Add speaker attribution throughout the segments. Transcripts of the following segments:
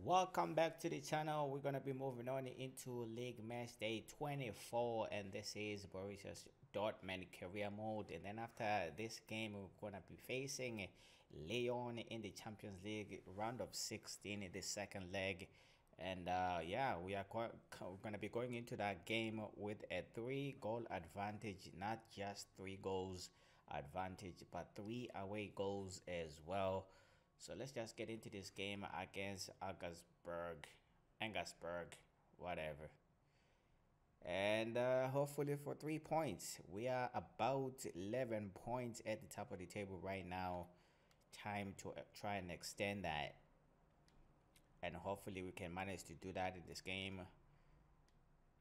Speaker 1: Welcome back to the channel. We're gonna be moving on into league match day 24, and this is Borussia's Dortmund career mode. And then after this game, we're gonna be facing Lyon in the Champions League round of 16 in the second leg. And yeah, we're gonna be going into that game with a 3-goal advantage, not just 3 goals advantage, but 3 away goals as well. So let's just get into this game against Angersberg, whatever. And hopefully for 3 points. We are about 11 points at the top of the table right now. Time to try and extend that. And hopefully we can manage to do that in this game.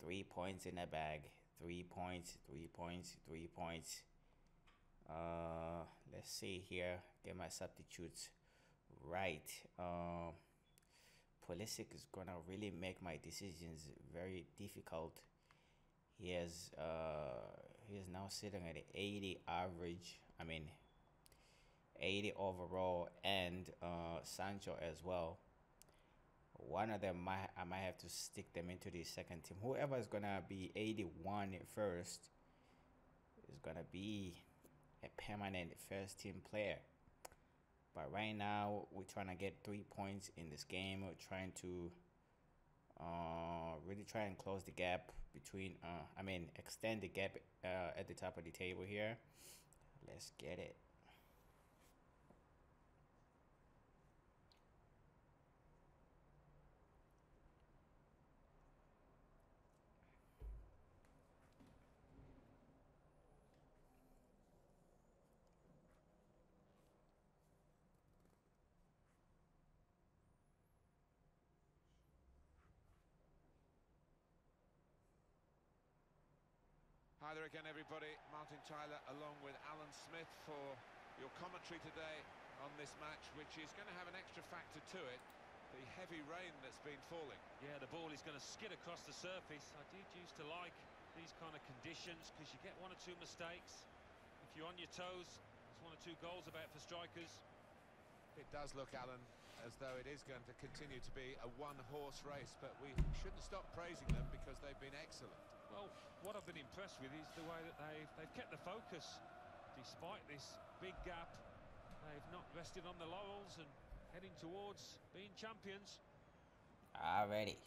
Speaker 1: 3 points in the bag. 3 points, 3 points, 3 points. Let's see here. Get my substitutes right. Pulisic is gonna really make my decisions very difficult. He is now sitting at 80 average. 80 overall, and Sancho as well. One of them I might have to stick them into the second team. Whoever is gonna be 81 first is gonna be a permanent first team player. But right now we're trying to get 3 points in this game. We're trying to really try and close the gap between extend the gap at the top of the table here. Let's get it.
Speaker 2: Hi there again, everybody. Martin Tyler along with Alan Smith for your commentary today on this match, which is going to have an extra factor to it, the heavy rain that's been falling.
Speaker 3: Yeah, the ball is going to skid across the surface. I did used to like these kind of conditions because you get 1 or 2 mistakes. If you're on your toes, there's 1 or 2 goals about for strikers.
Speaker 2: It does look, Alan, as though it is going to continue to be a one-horse race, but we shouldn't stop praising them because they've been excellent.
Speaker 3: Well, what I've been impressed with is the way that they've kept the focus despite this big gap. They've not rested on the laurels and heading towards being champions.
Speaker 1: Already.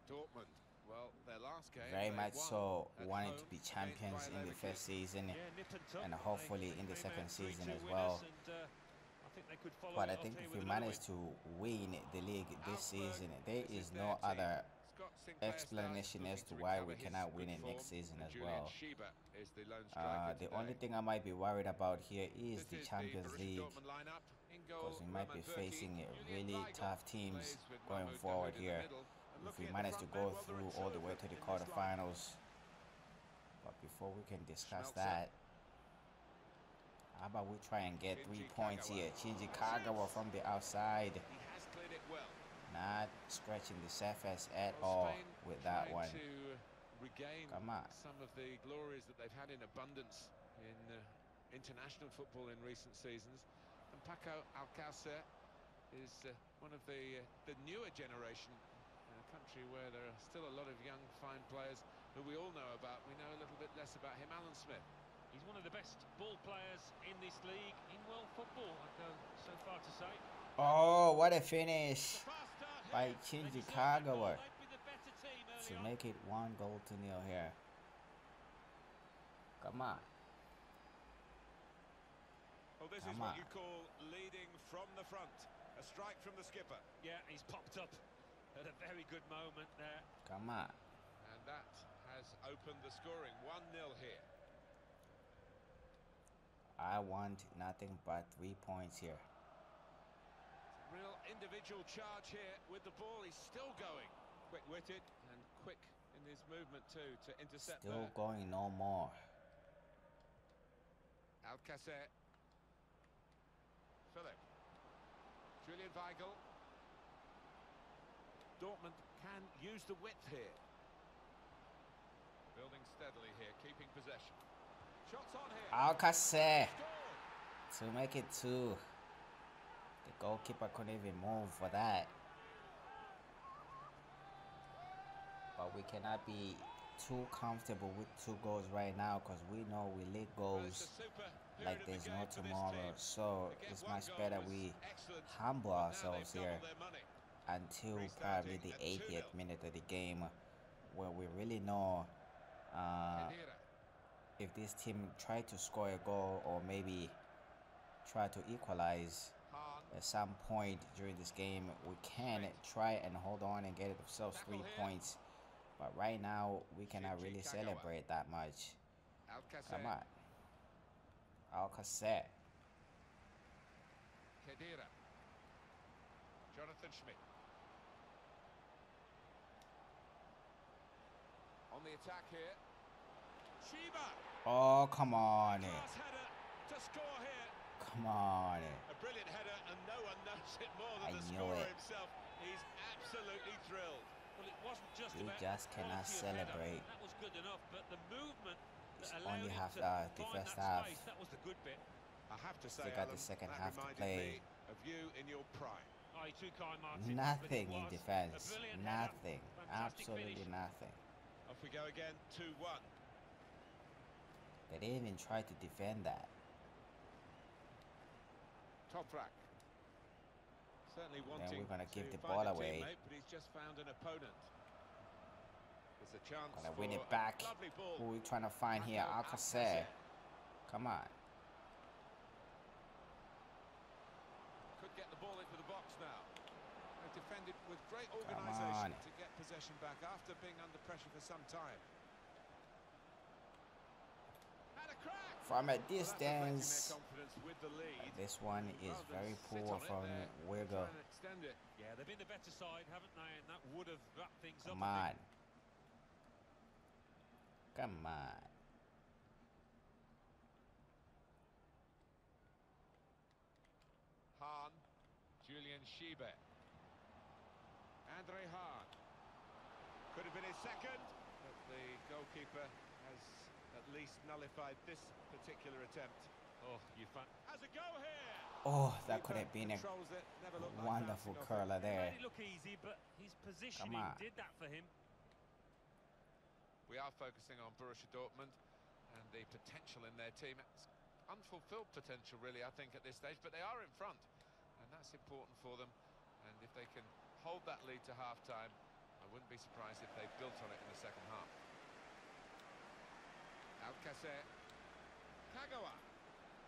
Speaker 2: Dortmund, well, their last game
Speaker 1: very much so wanting to be champions in the first season, and hopefully in the second season as well. But I think if we manage to win the league this season, there is no other explanation as to why we cannot win it next season as well. The only thing I might be worried about here is the Champions League, because we might be facing really tough teams going forward here if we manage to go through all the way to the quarterfinals. But before we can discuss that, how about we try and get 3 points here? Shinji Kagawa from the outside. Not stretching the surface at all with that one. Come on.
Speaker 2: Some of the glories that they've had in abundance in international football in recent seasons. And Paco Alcácer is one of the newer generation in a country where there are still a lot of young, fine players who we all know about. We know a little bit less about him. Alan Smith.
Speaker 3: He's one of the best ball players in this league, in world football, I'd go so far to say.
Speaker 1: Oh, what a finish by Shinji Kagawa to make it 1-0 here. Come on.
Speaker 2: Well, this is what you call leading from the front. A strike from the skipper.
Speaker 3: Yeah, he's popped up at a very good moment there.
Speaker 1: Come on.
Speaker 2: And that has opened the scoring. 1-0 here.
Speaker 1: I want nothing but 3 points here.
Speaker 2: Real individual charge here with the ball. He's still going. Quick-witted and quick in his movement too to intercept.
Speaker 1: Still going no more.
Speaker 2: Alcácer. Philip. Julian Weigl. Dortmund can use the width here. Building steadily here, keeping possession. Shots on here.
Speaker 1: Alcácer to make it 2. The goalkeeper couldn't even move for that. we cannot be too comfortable with 2 goals right now, because we know we leak goals like there's no tomorrow. So it's much better we humble ourselves here until probably the 80th minute of the game, where we really know if this team try to score a goal or maybe try to equalize at some point during this game, we can try and hold on and get ourselves 3 points. But right now we cannot really celebrate that much. Come on, Alcacer.
Speaker 2: Kedira. Jonathan Schmidt. On the attack here. Shiba.
Speaker 1: Oh, come on.
Speaker 2: Pass header to score here.
Speaker 1: Come on.
Speaker 2: A brilliant header, and no one knows it more than the
Speaker 1: knew
Speaker 2: scorer
Speaker 1: it.
Speaker 2: himself. He's absolutely thrilled.
Speaker 3: Well, it wasn't just
Speaker 1: We
Speaker 3: about
Speaker 1: just cannot
Speaker 3: quality of header.
Speaker 1: celebrate.
Speaker 3: That was good enough, but the movement
Speaker 1: It's
Speaker 3: that allowed
Speaker 1: only
Speaker 3: him
Speaker 1: half
Speaker 3: to
Speaker 1: the
Speaker 3: find
Speaker 1: first
Speaker 3: that
Speaker 1: half.
Speaker 3: space, that was the good bit.
Speaker 2: I have to say,
Speaker 1: Still got the
Speaker 2: Alan,
Speaker 1: second
Speaker 2: that
Speaker 1: half to
Speaker 2: reminded
Speaker 1: play.
Speaker 2: me of you in your prime.
Speaker 3: Oh, he too kind, Martin.
Speaker 1: Nothing
Speaker 3: but it
Speaker 1: in
Speaker 3: was
Speaker 1: defense.
Speaker 3: a brilliant header.
Speaker 1: Nothing.
Speaker 3: Fantastic
Speaker 1: Absolutely
Speaker 3: finish.
Speaker 1: nothing.
Speaker 2: Off we go again, 2-1.
Speaker 1: They didn't even try to defend that.
Speaker 2: Toprak. Certainly
Speaker 1: Then
Speaker 2: wanting
Speaker 1: we're gonna give
Speaker 2: to
Speaker 1: the
Speaker 2: find
Speaker 1: ball
Speaker 2: a
Speaker 1: away.
Speaker 2: teammate, but he's just found an opponent. There's a chance
Speaker 1: Gonna
Speaker 2: for
Speaker 1: win it
Speaker 2: a
Speaker 1: back.
Speaker 2: lovely ball.
Speaker 1: Who are we trying to find here? Alcacer. Come on.
Speaker 2: Could get the ball into the box now. They've defended with great
Speaker 1: on.
Speaker 2: organisation to get possession back after being under pressure for some time. Had a crack.
Speaker 1: From a
Speaker 2: Well, that's reflecting
Speaker 1: distance.
Speaker 2: their confidence with the lead.
Speaker 1: This one is
Speaker 2: Rather than
Speaker 1: very
Speaker 2: sit
Speaker 1: poor
Speaker 2: on it,
Speaker 1: from
Speaker 2: they're
Speaker 1: Wirgo.
Speaker 2: trying to extend it.
Speaker 3: Yeah, they've been the better side, haven't they? And that would have wrapped things
Speaker 1: Come
Speaker 3: up.
Speaker 1: on. Come on.
Speaker 2: Hahn, Julian Shibe. Andre Hahn. Could have been his second, but the goalkeeper has at least nullified this particular attempt.
Speaker 3: Oh, you fan.
Speaker 2: Has a go here.
Speaker 1: Oh, that could
Speaker 2: Keeper
Speaker 1: have been a
Speaker 2: controls it, never looked like
Speaker 1: wonderful
Speaker 2: bouncing off it.
Speaker 1: curler there.
Speaker 3: Made it look easy, but his positioning
Speaker 1: on.
Speaker 3: did that for him.
Speaker 2: We are focusing on Borussia Dortmund and the potential in their team. It's unfulfilled potential, really, I think, at this stage, but they are in front, and that's important for them. And if they can hold that lead to half-time, I wouldn't be surprised if they built on it in the second half. Alcacer. Kagawa.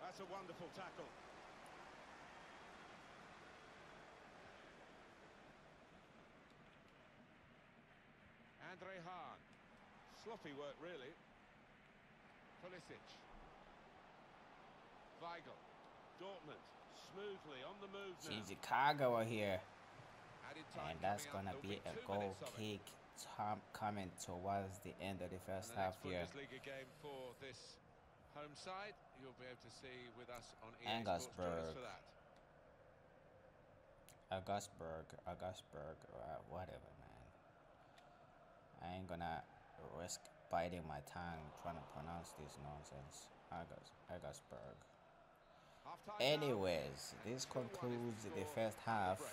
Speaker 2: That's a wonderful tackle. Andre Hahn. Sloppy work, really. Pulisic. Weigl. Dortmund. Smoothly on the move now.
Speaker 1: She's Kagawa here.
Speaker 2: Added time
Speaker 1: And that's
Speaker 2: coming
Speaker 1: gonna
Speaker 2: up.
Speaker 1: be
Speaker 2: There'll
Speaker 1: a
Speaker 2: 2
Speaker 1: goal
Speaker 2: minutes of it.
Speaker 1: kick coming towards the end of the first
Speaker 2: And the
Speaker 1: half
Speaker 2: next
Speaker 1: here.
Speaker 2: Bundesliga game for this home side, you'll be able to see with us on EA Sports. Join us
Speaker 1: Angersburg.
Speaker 2: for that.
Speaker 1: Augustburg, whatever, man. I ain't gonna risk biting my tongue trying to pronounce this nonsense. Augustburg.
Speaker 2: Half-time
Speaker 1: Anyways,
Speaker 2: now.
Speaker 1: this
Speaker 2: And 2-1 is
Speaker 1: concludes the
Speaker 2: score
Speaker 1: first
Speaker 2: at
Speaker 1: half
Speaker 2: break.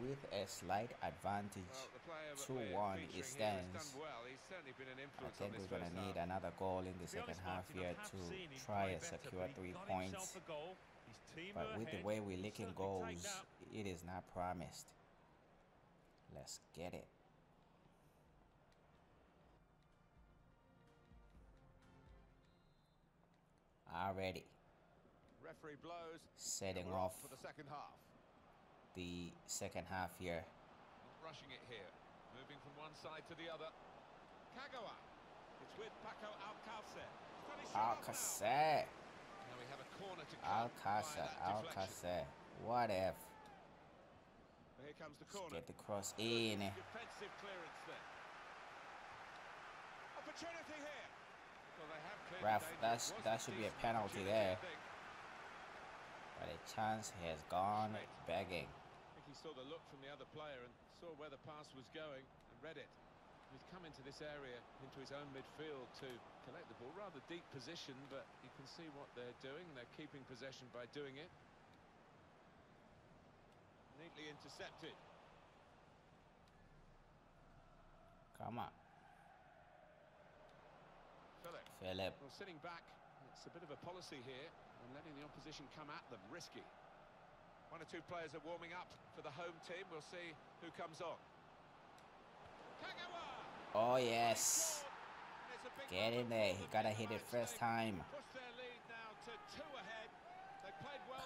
Speaker 1: with a slight advantage.
Speaker 2: Well, the player that
Speaker 1: 2-1
Speaker 2: we're
Speaker 1: it
Speaker 2: featuring here has
Speaker 1: stands.
Speaker 2: done well. He's certainly been an
Speaker 1: I
Speaker 2: influence
Speaker 1: think
Speaker 2: on
Speaker 1: we're
Speaker 2: this
Speaker 1: gonna
Speaker 2: first
Speaker 1: need
Speaker 2: half.
Speaker 1: another goal in the
Speaker 3: To be
Speaker 1: second
Speaker 3: honest,
Speaker 1: half
Speaker 3: Martin, I
Speaker 1: here
Speaker 3: have
Speaker 1: to
Speaker 3: seen him
Speaker 1: try
Speaker 3: play
Speaker 1: and
Speaker 3: better,
Speaker 1: secure
Speaker 3: but he
Speaker 1: 3
Speaker 3: got
Speaker 1: points.
Speaker 3: himself a goal. His team
Speaker 1: But
Speaker 3: are
Speaker 1: with the
Speaker 3: ahead.
Speaker 1: way we're
Speaker 3: He'll
Speaker 1: licking
Speaker 3: certainly take
Speaker 1: goals,
Speaker 3: that.
Speaker 1: it is not promised. Let's get it. Already
Speaker 2: Referee blows.
Speaker 1: setting
Speaker 2: We're
Speaker 1: off
Speaker 2: for the second half.
Speaker 1: the second half here.
Speaker 2: Not rushing it here. Moving from one side to the other. Kagawa. It's with Paco Alcacer. Finishing off now.
Speaker 1: Alcacer.
Speaker 2: Now we have a corner to come
Speaker 1: Alcacer.
Speaker 2: via that deflection.
Speaker 1: Alcacer. What if?
Speaker 2: Here comes the
Speaker 1: Let's
Speaker 2: corner.
Speaker 1: get the cross in.
Speaker 2: Defensive clearance there. Opportunity here. Well, they have cleared
Speaker 1: Ref,
Speaker 2: the danger. It was
Speaker 1: that should be a
Speaker 2: decent
Speaker 1: penalty
Speaker 2: opportunity,
Speaker 1: there.
Speaker 2: I think.
Speaker 1: But a chance has gone begging.
Speaker 2: I think he saw the look from the other player and saw where the pass was going and read it. He's come into this area, into his own midfield to collect the ball. Rather deep position, but you can see what they're doing. They're keeping possession by doing it. Neatly intercepted.
Speaker 1: Come on. Philip.
Speaker 2: Well, sitting back, it's a bit of a policy here and letting the opposition come at them. Risky. One or two players are warming up for the home team. We'll see who comes on.
Speaker 1: Oh, yes. Get in there. He gotta hit it first time.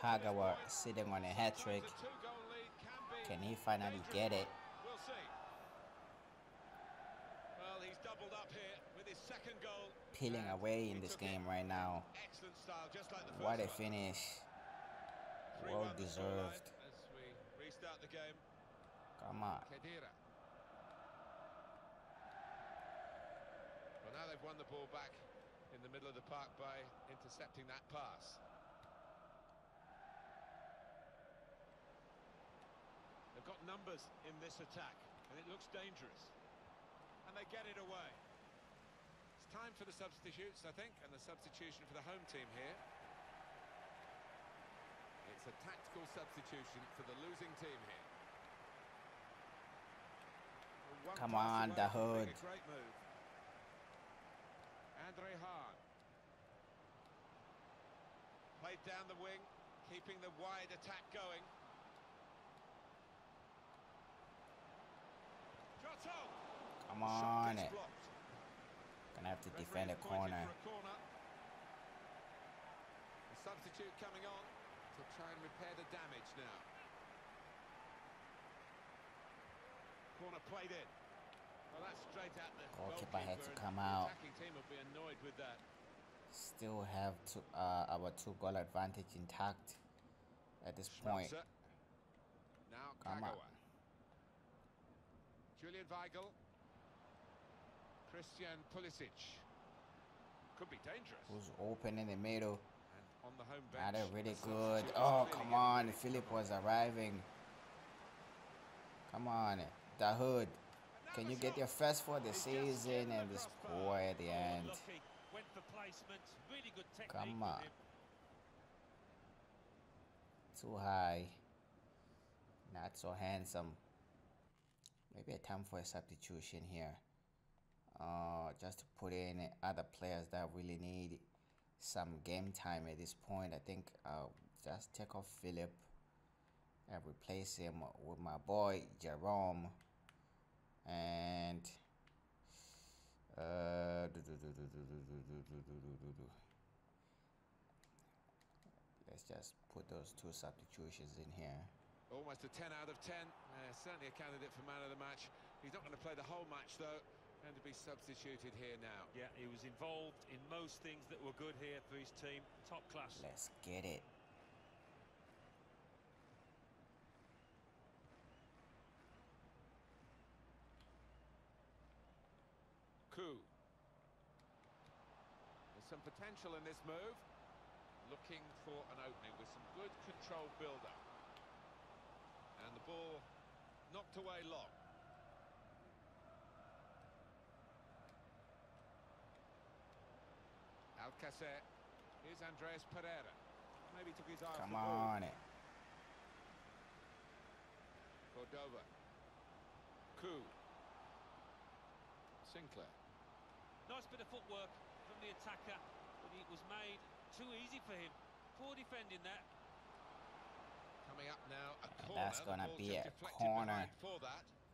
Speaker 1: Kagawa sitting on a hat trick. Can he finally get it?
Speaker 2: Well, he's doubled up here with his second goal.
Speaker 1: Peeling away in this game right now. What a finish. Well deserved.
Speaker 2: As we restart the game.
Speaker 1: Come on.
Speaker 2: Well, now they've won the ball back in the middle of the park by intercepting that pass. They've got numbers in this attack, and it looks dangerous. And they get it away. It's time for the substitutes, I think, and the substitution for the home team here. It's a tactical substitution for the losing team here.
Speaker 1: Come on, the hood.
Speaker 2: Great move. Andre Hahn. Played down the wing, keeping the wide attack going.
Speaker 1: Come on. Gonna have to defend a corner.
Speaker 2: The substitute coming on to try and repair the damage now. Corner played in. Well, that's straight at the
Speaker 1: goalkeeper had to come
Speaker 2: the
Speaker 1: out.
Speaker 2: attacking team will be annoyed with that.
Speaker 1: Still have our 2-goal advantage intact at this point.
Speaker 2: Now
Speaker 1: Come on.
Speaker 2: Kagawa. Julian Weigl. Christian Pulisic. Could be dangerous.
Speaker 1: Who's open in the middle?
Speaker 2: And on the home bench.
Speaker 1: Not really good. Oh, come on. Philip was arriving. Come on. The hood. Can you get your first for the season and the score at the end? Come on. Too high. Not so handsome. Maybe a time for a substitution here. Just to put in other players that really need some game time at this point. I think I'll just take off Philip and replace him with my boy Jerome. And let's just put those two substitutions in here.
Speaker 2: Almost a 10 out of 10. Certainly a candidate for man of the match. He's not going to play the whole match, though. Going to be substituted here now.
Speaker 3: Yeah, he was involved in most things that were good here for his team. Top class.
Speaker 1: Let's get it.
Speaker 2: There's some potential in this move. Looking for an opening with some good control build-up. And the ball knocked away long. Alcacer. Here's Andreas Pereira. Maybe took his eye off the ball.
Speaker 1: Come on.
Speaker 2: Cordova. Sinclair.
Speaker 3: Nice bit of footwork from the attacker, but it was made too easy for him. Poor defending that.
Speaker 2: Coming up now, a
Speaker 1: And
Speaker 2: corner.
Speaker 1: that's gonna be a corner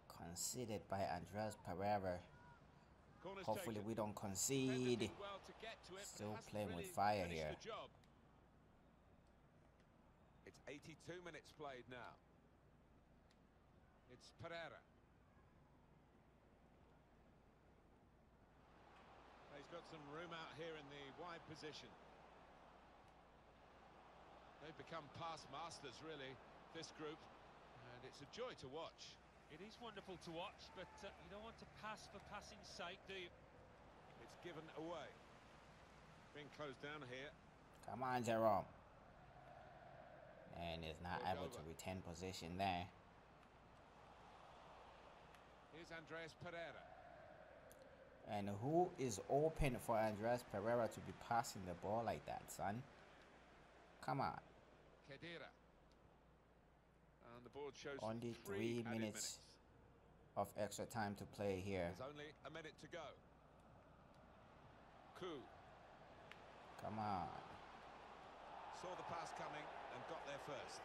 Speaker 1: conceded by Andreas Pereira. Hopefully we don't concede. Still playing with fire here.
Speaker 2: It's 82 minutes played now. It's Pereira. He's got some room out here in the wide position. They've become pass masters, really, this group, and it's a joy to watch.
Speaker 3: It is wonderful to watch, but you don't want to pass for passing's sake, do you?
Speaker 2: It's given away. Being closed down here.
Speaker 1: Come on, Jerome. And is not able to retain position there.
Speaker 2: Here's Andreas Pereira.
Speaker 1: And who is open for Andreas Pereira to be passing the ball like that, son? Come on.
Speaker 2: Kedira. And the board shows
Speaker 1: Only 3 minutes of extra time to play here.
Speaker 2: There's only a minute to go. Coup.
Speaker 1: Come on.
Speaker 2: Saw the pass coming and got there first.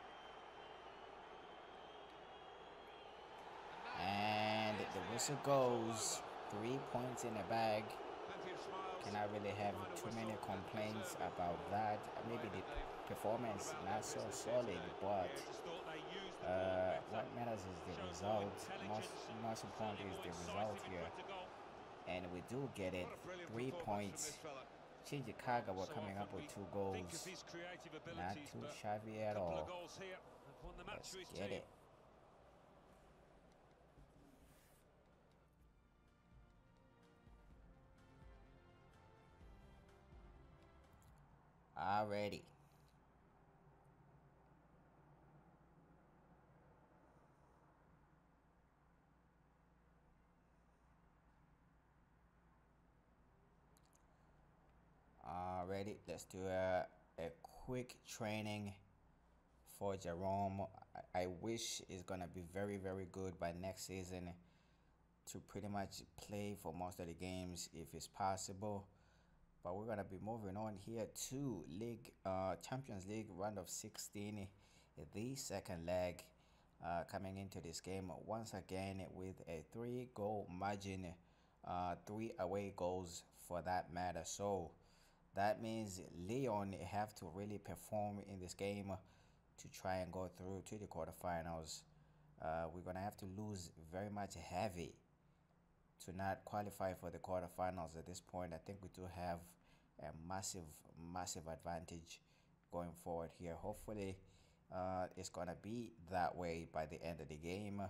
Speaker 1: And the whistle goes. 3 points in the bag. Cannot really have too many complaints about that. Maybe the performance not so solid, but what matters is the result. Most important is the result here, and we do get it. 3 points. Shinji Kagawa coming up with 2 goals. Not too shabby at all. Let's get it. Already. Already. Let's do a quick training for Jerome. I wish it's gonna be very, very good by next season to pretty much play for most of the games if it's possible. But we're gonna be moving on here to Champions League round of 16, the second leg, coming into this game once again with a 3-goal margin, 3 away goals for that matter. So that means Lyon have to really perform in this game to try and go through to the quarterfinals. We're gonna have to lose very much heavy to not qualify for the quarterfinals at this point. I think we do have a massive advantage going forward here. Hopefully it's gonna be that way by the end of the game,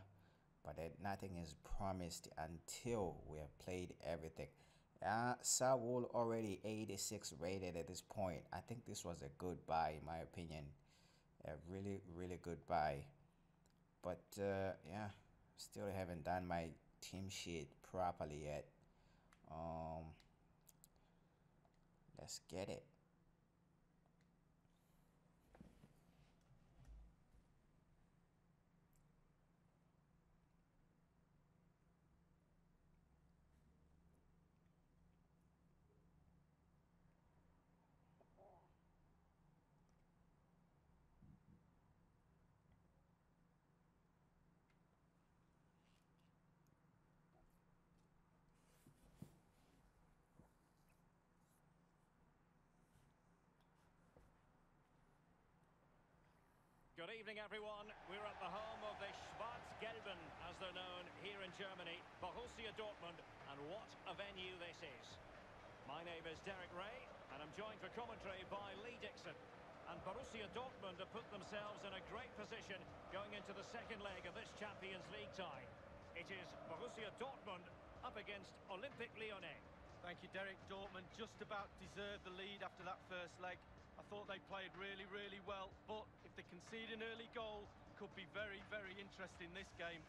Speaker 1: but nothing is promised until we have played everything. Saul already 86 rated at this point. I think this was a good buy in my opinion, a really good buy. But yeah, still haven't done my team sheet properly yet. Let's get it.
Speaker 4: Good evening, everyone. We're at the home of the Schwarz-Gelben, as they're known here in Germany, Borussia Dortmund, and what a venue this is. My name is Derek Ray, and I'm joined for commentary by Lee Dixon. And Borussia Dortmund have put themselves in a great position going into the second leg of this Champions League tie. It is Borussia Dortmund up against Olympique Lyonnais.
Speaker 5: Thank you, Derek. Dortmund just about deserved the lead after that first leg. I thought they played really well, but if they concede an early goal, could be very interesting this game.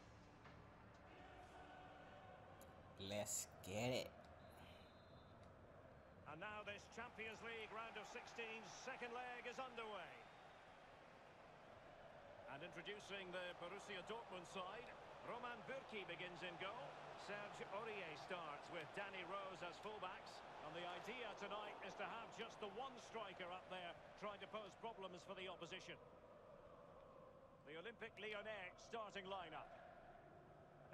Speaker 1: Let's get it.
Speaker 4: And now this Champions League round of 16's second leg is underway. And introducing the Borussia Dortmund side, Roman Bürki begins in goal. Serge Aurier starts with Danny Rose as fullbacks. And the idea tonight is to have just the one striker up there trying to pose problems for the opposition. The Olympique Lyonnais starting lineup.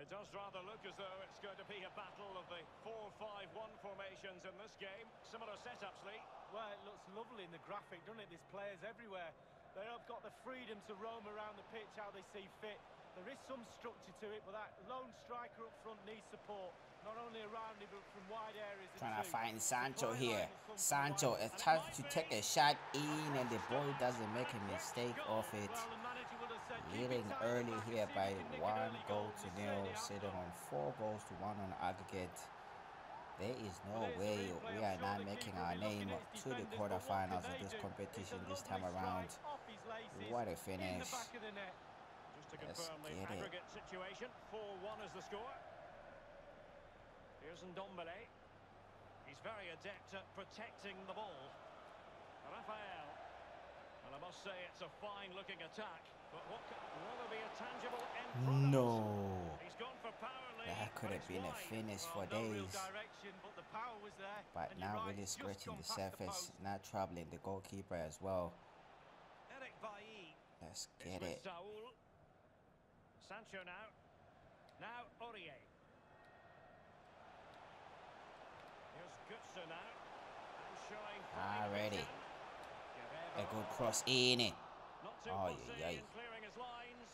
Speaker 4: It does rather look as though it's going to be a battle of the 4-5-1 formations in this game. Similar setups, Lee.
Speaker 5: Well, it looks lovely in the graphic, doesn't it? There's players everywhere. They have got the freedom to roam around the pitch how they see fit. There is some structure to it, but that lone striker up front needs support. Not only around him, but from wide areas.
Speaker 1: Trying to find Sancho here. Sancho attempts to take a shot in, and the boy doesn't make a mistake off it. Leading early here by 1-0, sitting on 4-1 on aggregate. There is no way we are not making our name to the quarterfinals of this competition this time around. What a finish.
Speaker 4: Just to confirm the aggregate situation, 4-1 is the score. Here's Ndombele. He's very adept at protecting the ball. Rafael. And I must say it's a fine-looking attack. But will there be a tangible end product?
Speaker 1: No.
Speaker 4: He's gone for power lead,
Speaker 1: That could have been a finish for
Speaker 5: No real
Speaker 1: days.
Speaker 5: direction, but the power was there.
Speaker 1: But
Speaker 5: And you're
Speaker 1: not
Speaker 5: right,
Speaker 1: really
Speaker 5: it's just
Speaker 1: scratching
Speaker 5: gone
Speaker 1: the
Speaker 5: past
Speaker 1: surface,
Speaker 5: post.
Speaker 1: not troubling the goalkeeper as well.
Speaker 4: Eric Bailly.
Speaker 1: Let's
Speaker 4: It's
Speaker 1: get
Speaker 4: with
Speaker 1: it.
Speaker 4: Saul. Sancho now. Now Aurier. Here's Götze now. And showing fine
Speaker 1: Already.
Speaker 4: vision.
Speaker 1: A good cross in it.
Speaker 4: Not too
Speaker 1: Oh,
Speaker 4: fussy
Speaker 1: yeah.
Speaker 4: in clearing his lines.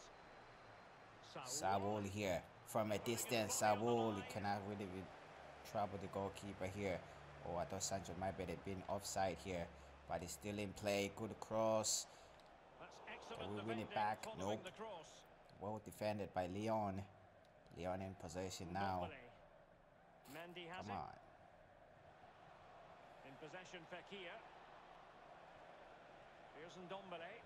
Speaker 1: Saul here. From a distance, Saul cannot really trouble the goalkeeper here. Oh, I thought Sancho might have been offside here. But he's still in play. Good cross.
Speaker 4: That's excellent.
Speaker 1: Can we win it back?
Speaker 4: Following
Speaker 1: Nope.
Speaker 4: the cross.
Speaker 1: Well defended by Lyon. Lyon in possession now.
Speaker 4: Mendy has
Speaker 1: Come
Speaker 4: it.
Speaker 1: on.
Speaker 4: In possession, Fekir. Here's Ndombele.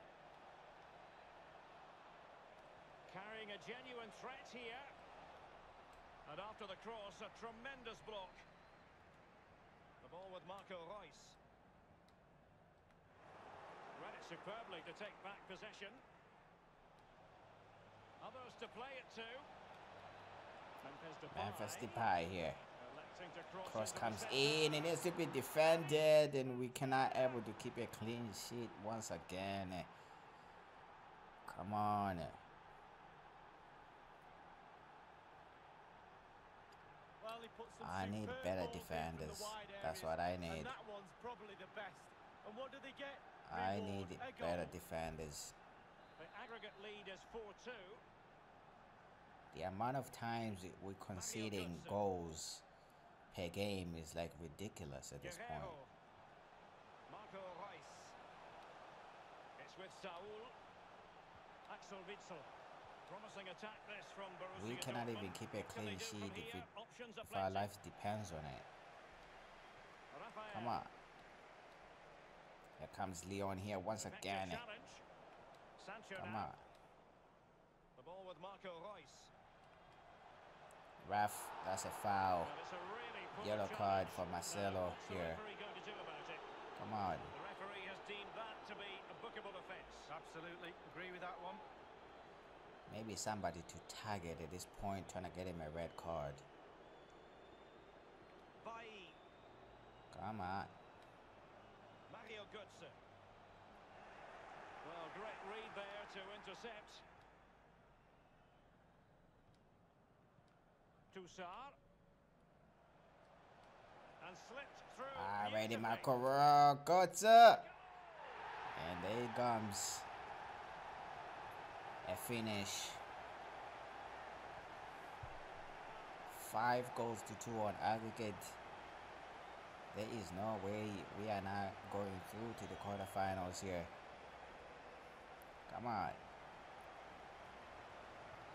Speaker 4: Carrying a genuine threat here. And after the cross, a tremendous block. The ball with Marco Reus. Read it superbly to take back possession. Others to play it to.
Speaker 1: Memphis Depay here.
Speaker 4: Electing to
Speaker 1: Cross
Speaker 4: into
Speaker 1: comes
Speaker 4: the centre.
Speaker 1: in. It needs to be defended. And we cannot able to keep a clean sheet once again. Come on.
Speaker 5: Well, he put some
Speaker 1: I need
Speaker 5: superb
Speaker 1: better
Speaker 5: balls in from the
Speaker 1: defenders.
Speaker 5: wide
Speaker 1: That's
Speaker 5: areas,
Speaker 1: what I need.
Speaker 5: And that one's probably the best. And what do they get?
Speaker 1: I
Speaker 5: Reward,
Speaker 1: need
Speaker 5: a
Speaker 1: better
Speaker 5: goal.
Speaker 1: defenders.
Speaker 4: The aggregate lead is 4-2.
Speaker 1: The amount of times we're conceding
Speaker 4: Götze.
Speaker 1: goals per game is like ridiculous at this
Speaker 4: Guerrero.
Speaker 1: point.
Speaker 4: Marco Reus. It's with Saul. Axel Witsel. Promising attack this from Borussia.
Speaker 1: We cannot even
Speaker 4: Dortmund.
Speaker 1: keep a
Speaker 4: What can they
Speaker 1: clean
Speaker 4: do
Speaker 1: sheet
Speaker 4: from
Speaker 1: if,
Speaker 4: here? Options are
Speaker 1: if our
Speaker 4: plenty.
Speaker 1: life depends on it.
Speaker 4: Raphael.
Speaker 1: Come on. Here comes Leon here once
Speaker 4: Effective
Speaker 1: again.
Speaker 4: challenge. Sancho
Speaker 1: Come
Speaker 4: now.
Speaker 1: on.
Speaker 4: The ball with Marco Reus.
Speaker 1: Ref, that's a foul.
Speaker 4: And it's a really poor
Speaker 1: Yellow
Speaker 4: challenge.
Speaker 1: card for
Speaker 4: Now,
Speaker 1: Marcelo
Speaker 4: what's the
Speaker 1: here.
Speaker 4: referee going to do about it?
Speaker 1: Come on.
Speaker 4: The referee has deemed that to be a bookable offence.
Speaker 5: Absolutely. Agree with that one.
Speaker 1: Maybe somebody to target at this point, trying to get him a red card.
Speaker 4: Bailly.
Speaker 1: Come on.
Speaker 4: Mario Götze. Well, great read there to intercept. Toussaint. And slipped through.
Speaker 1: Already,
Speaker 4: beautifully.
Speaker 1: Marco Götze. And there he comes. A finish. 5 goals to 2 on aggregate. There is no way we are not going through to the quarterfinals here. Come on.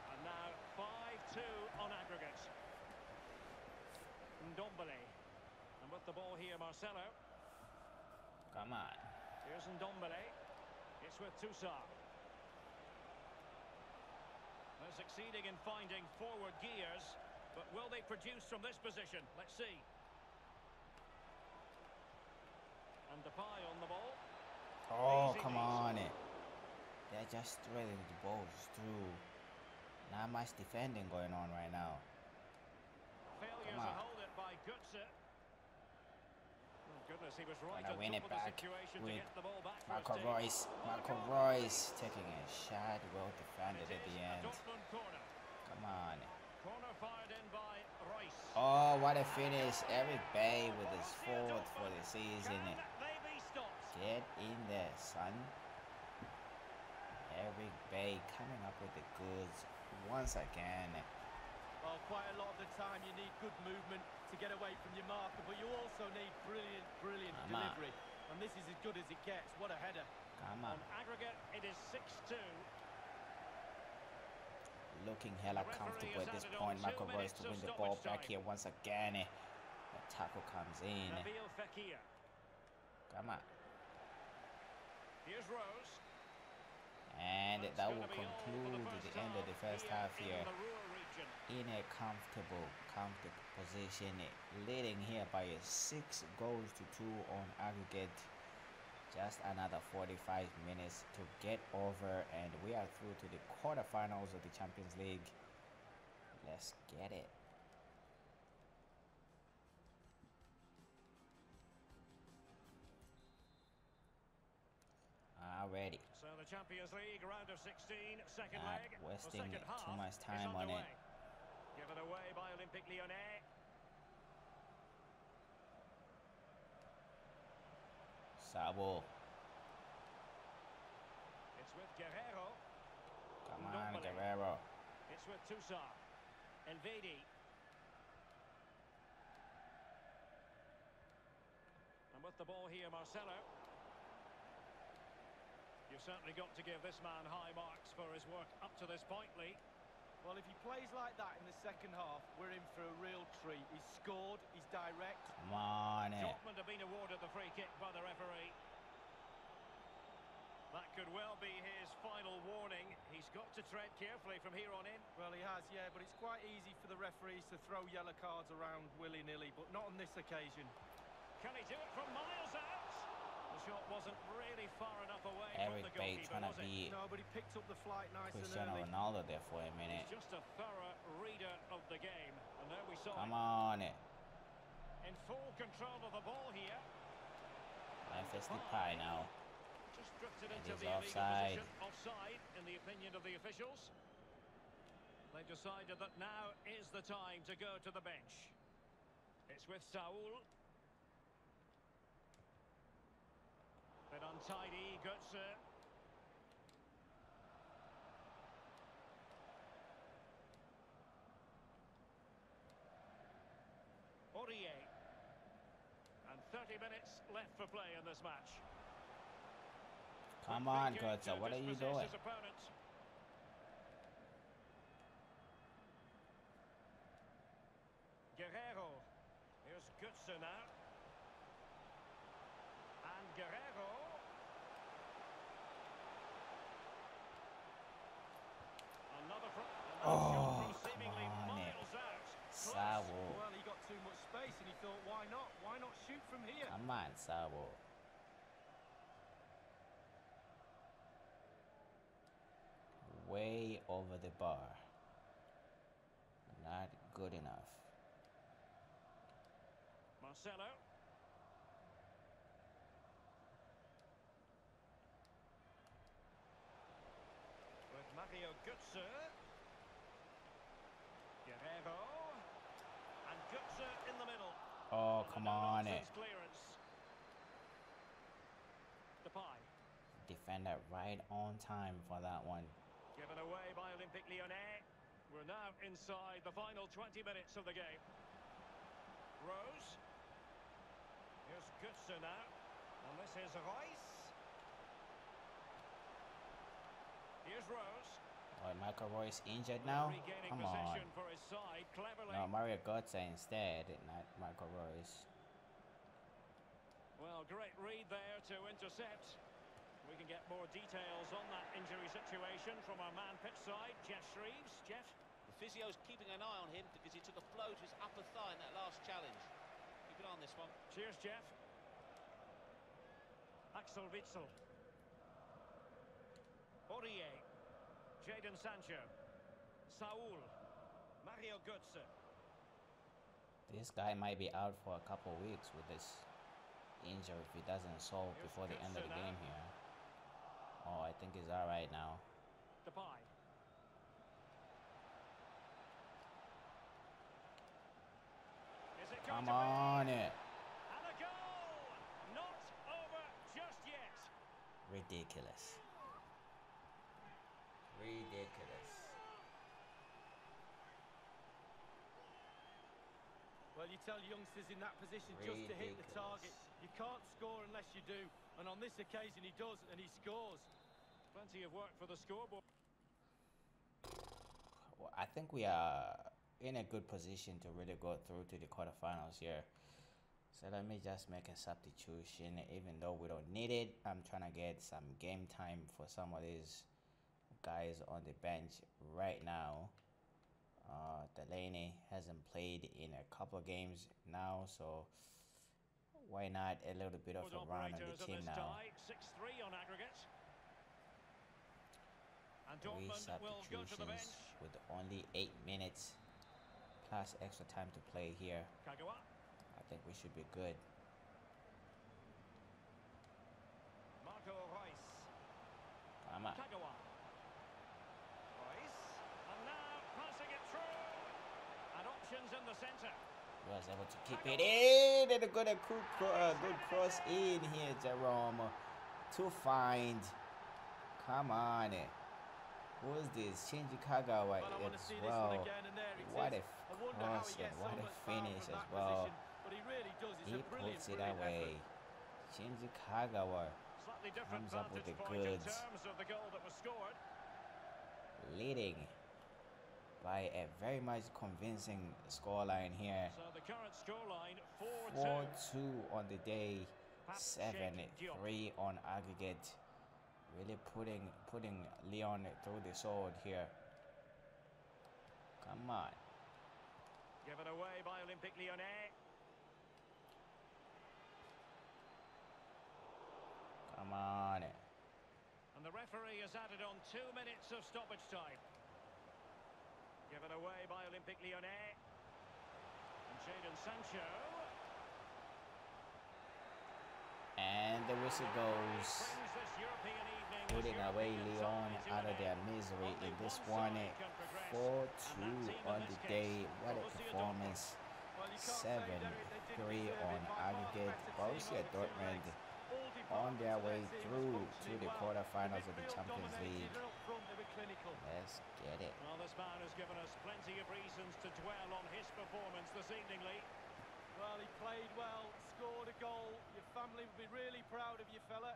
Speaker 4: And now 5-2 on aggregate. Ndombele. And with the ball here, Marcelo.
Speaker 1: Come on.
Speaker 4: Here's Ndombele. It's with Toussaint. They're succeeding in finding forward gears, but will they produce from this position? Let's see. And Depay on the ball.
Speaker 1: Oh,
Speaker 4: Easy
Speaker 1: come
Speaker 4: peasy.
Speaker 1: on. They're just threading the balls through. Not much defending going on right now.
Speaker 4: Failure
Speaker 1: Come
Speaker 4: to
Speaker 1: on.
Speaker 4: hold it by Götze. Oh, goodness, he was right
Speaker 1: Gonna
Speaker 4: on
Speaker 1: win
Speaker 4: top
Speaker 1: it
Speaker 4: of the
Speaker 1: back
Speaker 4: situation to
Speaker 1: with
Speaker 4: get the ball back for
Speaker 1: Marco
Speaker 4: his team.
Speaker 1: Reus. Marco Reus taking a shot. Well defended
Speaker 4: It
Speaker 1: at the
Speaker 4: is a
Speaker 1: end.
Speaker 4: Dortmund corner.
Speaker 1: Come on.
Speaker 4: Corner fired in by Reus.
Speaker 1: Oh, what a finish. Eric Bay with his fourth for the season.
Speaker 4: Can they be stopped?
Speaker 1: Get in there, son. Eric Bay coming up with the goods once again.
Speaker 5: Well, quite a lot of the time you need good movement to get away from your marker, but you also need brilliant
Speaker 1: Come on.
Speaker 5: delivery. And this is as good as it gets. What a header.
Speaker 1: Come
Speaker 4: On
Speaker 1: on.
Speaker 4: aggregate, it is 6-2.
Speaker 1: Looking hella
Speaker 4: The referee
Speaker 1: comfortable
Speaker 4: has
Speaker 1: at this
Speaker 4: added on
Speaker 1: point.
Speaker 4: 2
Speaker 1: Marco Reus
Speaker 4: minutes
Speaker 1: to
Speaker 4: of
Speaker 1: win the ball
Speaker 4: stoppage
Speaker 1: back
Speaker 4: time.
Speaker 1: here once again. The tackle comes in.
Speaker 4: Nabil Fekir.
Speaker 1: Come on.
Speaker 4: Here's Rose.
Speaker 1: And
Speaker 4: That's
Speaker 1: that
Speaker 4: gonna
Speaker 1: will
Speaker 4: be all for
Speaker 1: conclude
Speaker 4: first
Speaker 1: the end of the first half here
Speaker 4: in the Ruhr region.
Speaker 1: in a comfortable position, leading here by 6 goals to 2 on aggregate. Just another 45 minutes to get over, and we are through to the quarterfinals of the Champions League. Let's get it. Already.
Speaker 4: So the Champions League round of 16, second
Speaker 1: Not
Speaker 4: leg.
Speaker 1: wasting
Speaker 4: the second half
Speaker 1: too much time on it.
Speaker 4: Given away by Olympique Lyonnais.
Speaker 1: Sabo.
Speaker 4: It's with Guerrero.
Speaker 1: Come on, Guerrero.
Speaker 4: It's with Toussaint. Elvedi. And with the ball here, Marcelo. You've certainly got to give this man high marks for his work up to this point, Lee.
Speaker 5: Well, if he plays like that in the second half, we're in for a real treat. He's scored, he's direct.
Speaker 1: Come on.
Speaker 4: Dortmund have been awarded the free kick by the referee. That could well be his final warning. He's got to tread carefully from here on in.
Speaker 5: Well, he has, yeah, but it's quite easy for the referees to throw yellow cards around willy-nilly, but not on this occasion.
Speaker 4: Can he do it from miles out? The shot wasn't really far enough away
Speaker 1: Eric
Speaker 4: from the
Speaker 1: Bay
Speaker 4: goalkeeper,
Speaker 1: trying to
Speaker 4: was it?
Speaker 1: be
Speaker 5: No, but he picked up the flight nice
Speaker 1: Cristiano
Speaker 5: and early.
Speaker 1: Ronaldo there for a minute.
Speaker 4: He's just a thorough reader of the game. And there we saw
Speaker 1: Come
Speaker 4: him.
Speaker 1: on.
Speaker 4: In full control of the ball here.
Speaker 1: Life is the pie now.
Speaker 4: Just drifted
Speaker 1: It
Speaker 4: into
Speaker 1: is
Speaker 4: the illegal
Speaker 1: offside.
Speaker 4: position. Offside, in the opinion of the officials. They've decided that now is the time to go to the bench. It's with Saul. Bit untidy, Götze. Aurier. And 30 minutes left for play in this match.
Speaker 1: Come on, Götze. What are you doing?
Speaker 4: His opponent. Guerrero. Here's Götze now. And Guerrero. Another shot from seemingly miles out.
Speaker 1: Sabo.
Speaker 5: Well, he got too much space and he thought, why not? Why not shoot from here?
Speaker 1: Come on, Sabo. Way over the bar. Not good enough.
Speaker 4: Marcelo. With Mario Götze. Guerrero. And Götze in the middle.
Speaker 1: Oh, come on.
Speaker 4: Clearance. Depay.
Speaker 1: Defender right on time for that one.
Speaker 4: Given away by Olympique Lyonnais. We're now inside the final 20 minutes of the game. Rose. Here's Götze now. And this is Reus. Here's Rose.
Speaker 1: Oh, Michael Royce injured now?
Speaker 4: Regaining
Speaker 1: Come on.
Speaker 4: possession for his side cleverly.
Speaker 1: No, Mario Götze instead, not Michael Royce.
Speaker 4: Well, great read there to intercept. We can get more details on that injury situation from our man pitch side, Jeff Shreves. Jeff?
Speaker 6: The physio's keeping an eye on him because he took a blow to his upper thigh in that last challenge. Keep an eye on this one.
Speaker 4: Cheers, Jeff. Axel Witsel. Aurier. Jadon Sancho. Saul. Mario Götze.
Speaker 1: This guy might be out for a couple weeks with this injury if he doesn't solve before the end of the game here. Oh, I think he's alright now.
Speaker 4: Depay. Is it going
Speaker 1: Come
Speaker 4: to
Speaker 1: on
Speaker 4: be?
Speaker 1: it.
Speaker 4: And a goal! Not over just yet.
Speaker 1: Ridiculous. Ridiculous.
Speaker 5: Well, you tell youngsters in that position just to hit the target. You can't score unless you do. And on this occasion, he does, and he scores.
Speaker 4: Plenty of work for the scoreboard.
Speaker 1: Well, I think we are in a good position to really go through to the quarterfinals here. So let me just make a substitution. Even though we don't need it, I'm trying to get some game time for some of these guys on the bench right now. Delaney hasn't played in a couple of games now, so why not a little bit of a run on the team now?
Speaker 4: 6-3 on aggregate. And Dortmund will go to the bench.
Speaker 1: With only 8 minutes plus extra time to play here.
Speaker 4: Kagawa.
Speaker 1: I think we should be good.
Speaker 4: Marco Reus.
Speaker 1: Come on.
Speaker 4: Kagawa. Reus. And now passing it through. And options in the centre.
Speaker 1: He was able to keep it in. And a good cross in here, Jerome. To find. Come on. Who's this? Shinji Kagawa as well. What a cross and what a finish as well. He puts it away. Shinji Kagawa comes up with the goods. Leading by a very much convincing scoreline here.
Speaker 4: So the current scoreline
Speaker 1: 4-2 on the day, 7-3 on aggregate. Really putting Lyon through the sword here. Come on.
Speaker 4: Given away by Olympique Lyonnais.
Speaker 1: Come on.
Speaker 4: And the referee has added on 2 minutes of stoppage time. Given away by Olympique Lyonnais. And Jadon Sancho.
Speaker 1: And the whistle goes, putting away Lyon out of their misery in this one. 4-2 on the day. What a performance. 7-3 on aggregate. Borussia Dortmund on their way through to the quarterfinals of the Champions League. Let's get it.
Speaker 4: Well, this man has given us plenty of reasons to dwell on his performance this evening, Lee.
Speaker 5: Well, he played well, scored a goal. Your family would be really proud of you, fella.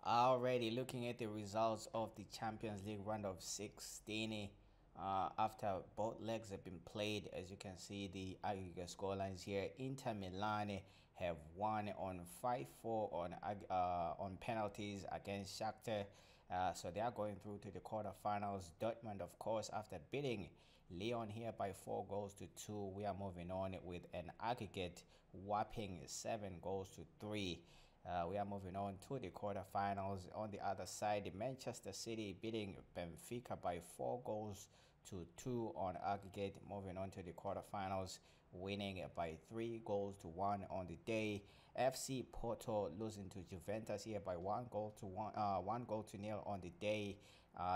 Speaker 1: Already looking at the results of the Champions League round of 16. After both legs have been played, as you can see the aggregate scorelines here. Inter Milan have won on 5-4 on penalties against Shakhtar, so they are going through to the quarterfinals. Dortmund, of course, after beating Lyon here by 4-2, we are moving on with an aggregate whopping 7-3. We are moving on to the quarterfinals. On the other side, Manchester City beating Benfica by 4-2 on aggregate, moving on to the quarterfinals, winning by 3-1 on the day. FC Porto losing to Juventus here by 1-0 on the day.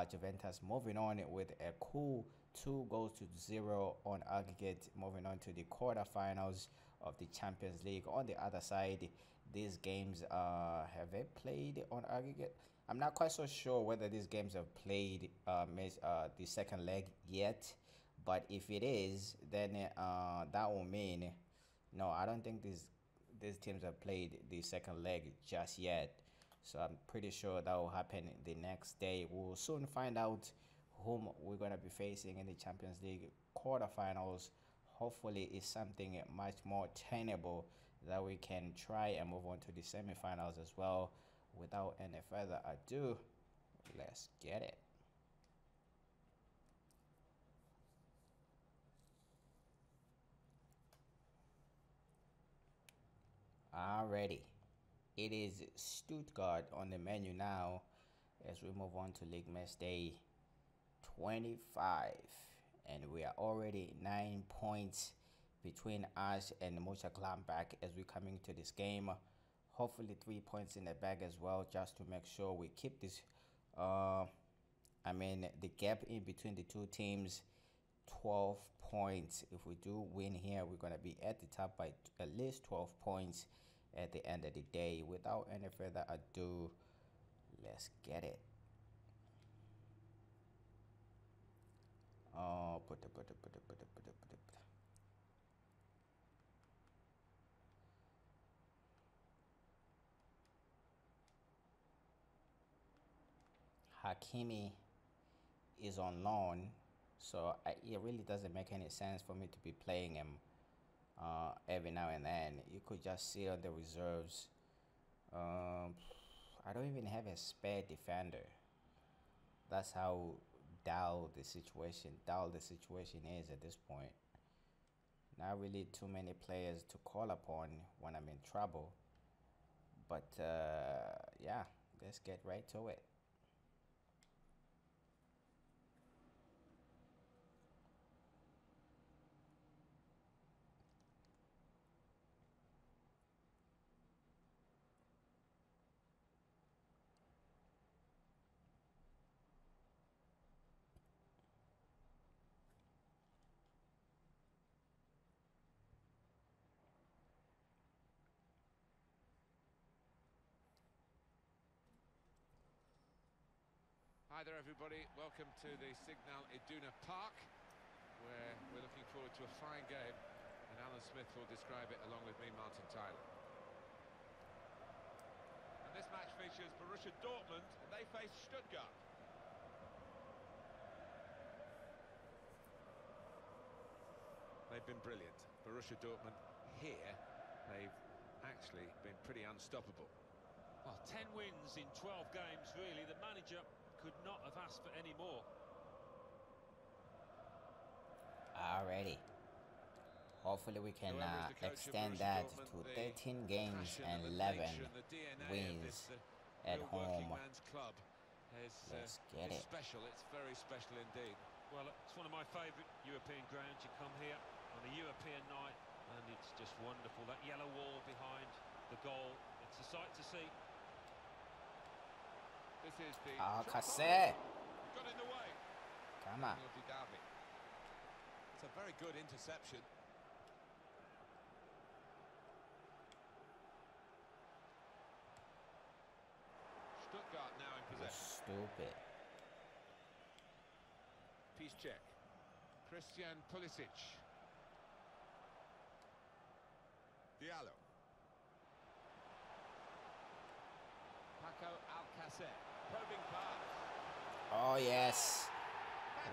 Speaker 1: Juventus moving on with a cool 2-0 on aggregate, moving on to the quarterfinals of the Champions League. On the other side, these games have they played on aggregate? I'm not quite so sure whether these games have played the second leg yet, but if it is, then that will mean no, I don't think these teams have played the second leg just yet. So I'm pretty sure that will happen the next day. We'll soon find out whom we're going to be facing in the Champions League quarterfinals. Hopefully it's something much more tenable that we can try and move on to the semifinals as well. Without any further ado, let's get it. Alrighty, it is Stuttgart on the menu now as we move on to League Match Day 25, and we are already 9 points between us and Mönchengladbach as we coming to this game. Hopefully 3 points in the bag as well, just to make sure we keep this the gap in between the two teams 12 points. If we do win here, we're going to be at the top by at least 12 points at the end of the day. Without any further ado, let's get it. Hakimi is on loan, so it really doesn't make any sense for me to be playing him every now and then. You could just see on the reserves. I don't even have a spare defender. That's how dull the situation is at this point. Not really too many players to call upon when I'm in trouble. But yeah, let's get right to it.
Speaker 2: Hi there everybody, welcome to the Signal Iduna Park, where we're looking forward to a fine game, and Alan Smith will describe it along with me, Martin Tyler. And this match features Borussia Dortmund, and they face Stuttgart. They've been brilliant. Borussia Dortmund here, they've actually been pretty unstoppable.
Speaker 3: Well, 10 wins in 12 games, really. The manager could not have asked for any more.
Speaker 1: Alrighty. Hopefully we can extend that to 13 games and 11 wins at home. Let's get it.
Speaker 2: Special. It's very special indeed.
Speaker 3: Well, it's one of my favourite European grounds. You come here on a European night and it's just wonderful. That yellow wall behind the goal, it's a sight to see.
Speaker 2: This is the
Speaker 1: Cassette.
Speaker 2: got in the way.
Speaker 1: Come on.
Speaker 2: It's a very good interception. Stuttgart now in possession.
Speaker 1: Stupid.
Speaker 2: Peace check. Christian Pulisic. Diallo. Paco Alcacer. Probing pass.
Speaker 1: Oh yes.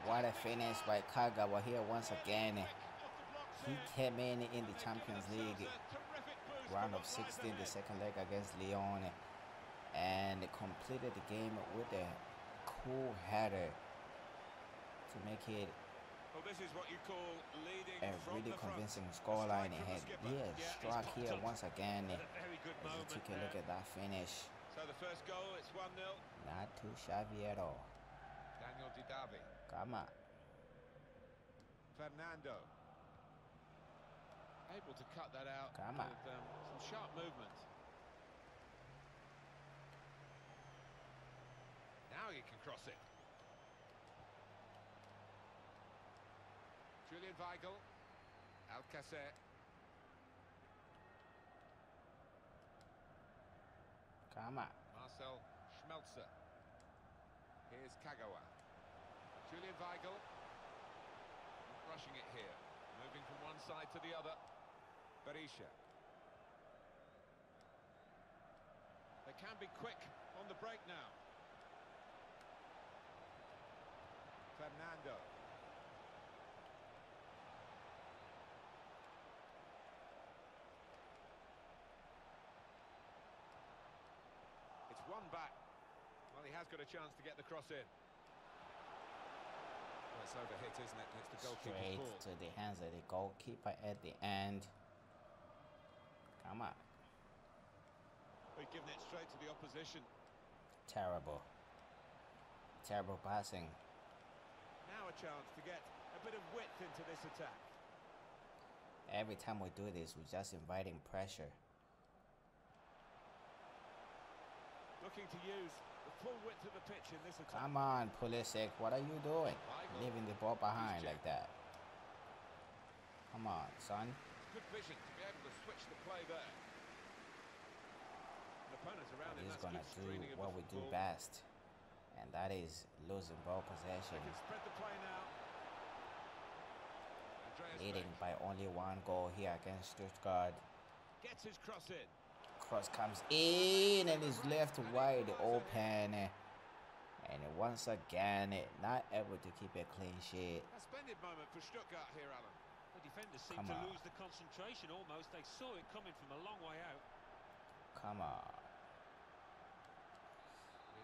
Speaker 1: What a finish by Kagawa here once again. He came in the Champions League round of 16, the second leg against Lyon, and completed the game with a cool header to make it
Speaker 2: Well, this is what you call leading
Speaker 1: a
Speaker 2: from
Speaker 1: really
Speaker 2: the front.
Speaker 1: convincing scoreline ahead.
Speaker 3: Yeah,
Speaker 1: Struck
Speaker 3: it's
Speaker 1: here
Speaker 3: popped up.
Speaker 1: once again.
Speaker 3: A very good
Speaker 1: As you
Speaker 3: moment
Speaker 1: take a look
Speaker 3: there.
Speaker 1: at that finish.
Speaker 2: So the first goal, it's 1-0.
Speaker 1: Not too shabby at all.
Speaker 2: Daniel Didavi.
Speaker 1: Come on.
Speaker 2: Fernando. Able to cut that out
Speaker 1: Come on.
Speaker 2: with some sharp movement. Now he can cross it. Julian Weigl. Alcacer.
Speaker 1: Come on.
Speaker 2: Marcel Schmelzer. Here's Kagawa. Julian Weigl. Not rushing it here. Moving from one side to the other. Borussia. They can be quick on the break now. Fernando. It's one back. Well, he has got a chance to get the cross in. Well, it's overhit, isn't it? It's the goalkeeper's
Speaker 1: Straight
Speaker 2: ball.
Speaker 1: to the hands of the goalkeeper at the end. Come on.
Speaker 2: We've given it straight to the opposition.
Speaker 1: Terrible. Terrible passing.
Speaker 2: Now a chance to get a bit of width into this attack.
Speaker 1: Every time we do this, we're just inviting pressure.
Speaker 2: Looking to use the full width of the pitch in this attack.
Speaker 1: Come on, Pulisic. What are you doing?
Speaker 2: Weigl.
Speaker 1: Leaving the ball behind like that. Come on, son.
Speaker 2: Good vision to be able to switch the play there. The opponents around him,
Speaker 1: He's
Speaker 2: that's
Speaker 1: gonna
Speaker 2: good
Speaker 1: do
Speaker 2: screening of
Speaker 1: what
Speaker 2: the
Speaker 1: we do
Speaker 2: football.
Speaker 1: best, and that is losing ball possession.
Speaker 2: They can spread the play now. Andreas
Speaker 1: Leading
Speaker 2: Beck
Speaker 1: by only one goal here against Stuttgart.
Speaker 2: gets his cross in.
Speaker 1: Cross comes in and is left wide open. And once again, not able to keep a clean sheet.
Speaker 2: A splendid moment for Stuttgart here, Alan.
Speaker 3: The defenders seem to lose the concentration almost. They saw it coming from a long way out.
Speaker 1: Come on.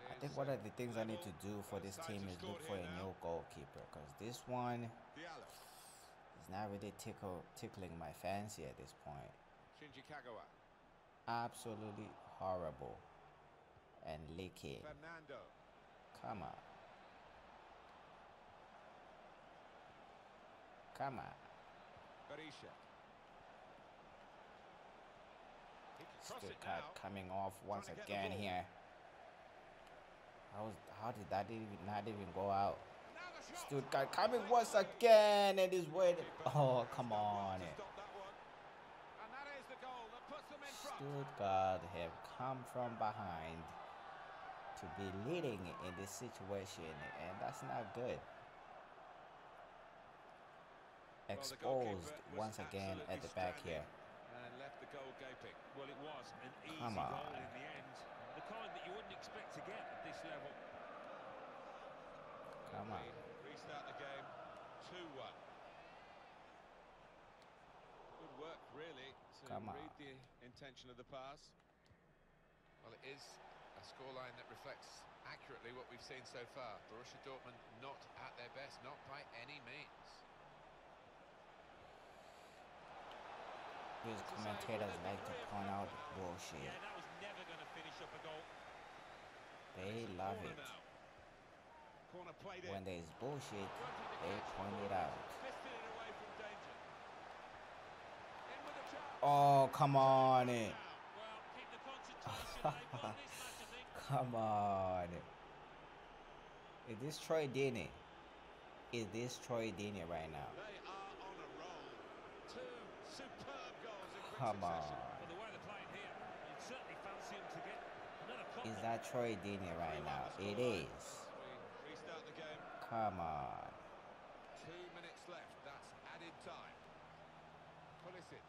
Speaker 1: I think one of the things I need to do for this team is look for a new goalkeeper, because this one is not really tickling my fancy at this point. Absolutely horrible and leaky. Come on. Come on. Stuttgart coming off once again here. How did that not even go out? Stuttgart coming once again, and is waiting. Oh, come on. Stuttgart have come from behind to be leading in this situation, and that's not good. Exposed once again at the back here.
Speaker 2: And left the goal gaping.
Speaker 3: Well, it was an easy goal in the end. The kind that you wouldn't expect to get at this level.
Speaker 1: Come on.
Speaker 2: Restart the game 2-1. Good work, really, to read the intention of the pass. Well, it is a scoreline that reflects accurately what we've seen so far. Borussia Dortmund not at their best, not by any means.
Speaker 1: These commentators like to point out bullshit.
Speaker 3: Yeah, that was never going to finish up a goal.
Speaker 1: They love it. When there is bullshit, they point it out. Oh, come on. Come on. Is this Troy Deeney? Is this Troy Deeney right now? Come on. Is that Troy Deeney right now? It is. Come on.
Speaker 2: 2 minutes left. That's added time. Pulisic.